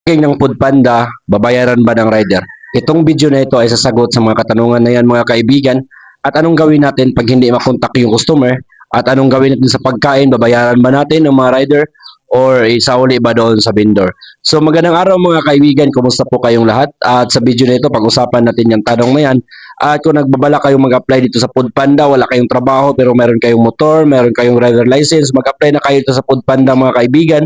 booking ng Foodpanda, babayaran ba ng rider? Itong video na ito ay sasagot sa mga katanungan na yan mga kaibigan. At anong gawin natin pag hindi makontak yung customer? At anong gawin natin sa pagkain? Babayaran ba natin ng mga rider? Or isauli ba doon sa vendor? So magandang araw mga kaibigan, kumusta po kayong lahat? At sa video na ito, pag-usapan natin yung tanong na yan. At kung nagbabala kayong mag-apply dito sa Foodpanda, wala kayong trabaho pero meron kayong motor, meron kayong rider license, mag-apply na kayo dito sa Foodpanda mga kaibigan.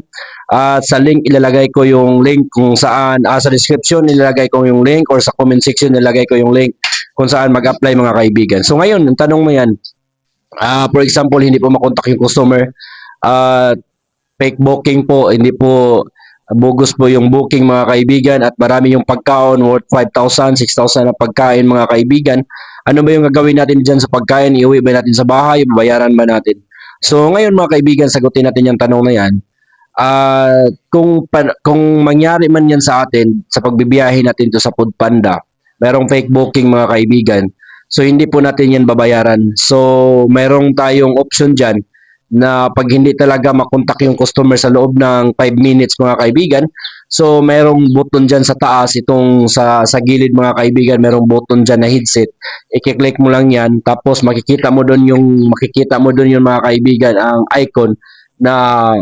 At sa link ilalagay ko yung link kung saan, sa description ilalagay ko yung link or sa comment section ilalagay ko yung link kung saan mag-apply mga kaibigan. So ngayon, ang tanong mo yan, for example, hindi po makontak yung customer, fake booking po, hindi po bogus po yung booking mga kaibigan at marami yung pagkaon worth 5,000, 6,000 na pagkain mga kaibigan. Ano ba yung gagawin natin dyan sa pagkain? Iuwi ba natin sa bahay? Babayaran ba natin? So ngayon mga kaibigan, sagutin natin yung tanong na yan. Kung mangyari man yan sa atin sa pagbibiyahe natin to sa Foodpanda, merong fake booking mga kaibigan. So hindi po natin yan babayaran. So merong tayong option dyan na pag hindi talaga makontak yung customer sa loob ng 5 minutes mga kaibigan, so merong button dyan sa taas, itong sa gilid mga kaibigan, merong button dyan na headset. I-click mo lang yan, tapos makikita mo doon yung mga kaibigan ang icon na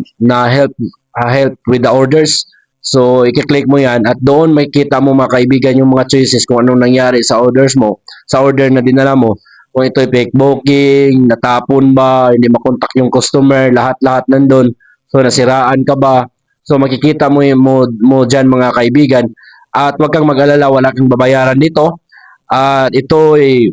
help with the orders. So i-click mo yan at doon makikita mo mga kaibigan yung mga choices kung anong nangyari sa orders mo, sa order na dinala mo. Kung ito'y fake booking, natapon ba, hindi makontak yung customer, lahat-lahat nandun. So, nasiraan ka ba? So, makikita mo dyan mga kaibigan. At huwag kang mag-alala, wala kang babayaran dito. At ito ay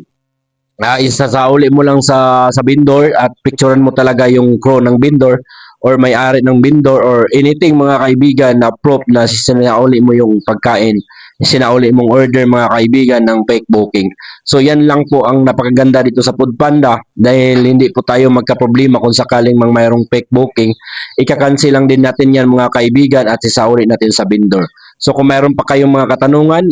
isasauli mo lang sa vendor at picturean mo talaga yung crew ng vendor or may-ari ng vendor or anything mga kaibigan na proof na sinauli mo yung pagkain, sinauli mong order mga kaibigan ng fake booking. So yan lang po ang napakaganda dito sa Foodpanda dahil hindi po tayo magka-problema kung sakaling mayroong fake booking. Ika-cancel lang din natin yan mga kaibigan at isauli natin sa vendor. So kung mayroon pa kayong mga katanungan,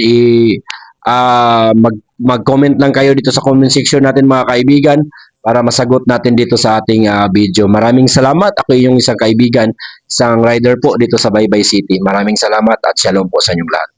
mag-comment lang kayo dito sa comment section natin mga kaibigan para masagot natin dito sa ating video. Maraming salamat. Ako yung isang kaibigan, isang rider po dito sa Baybay City. Maraming salamat at shalom po sa inyong lahat.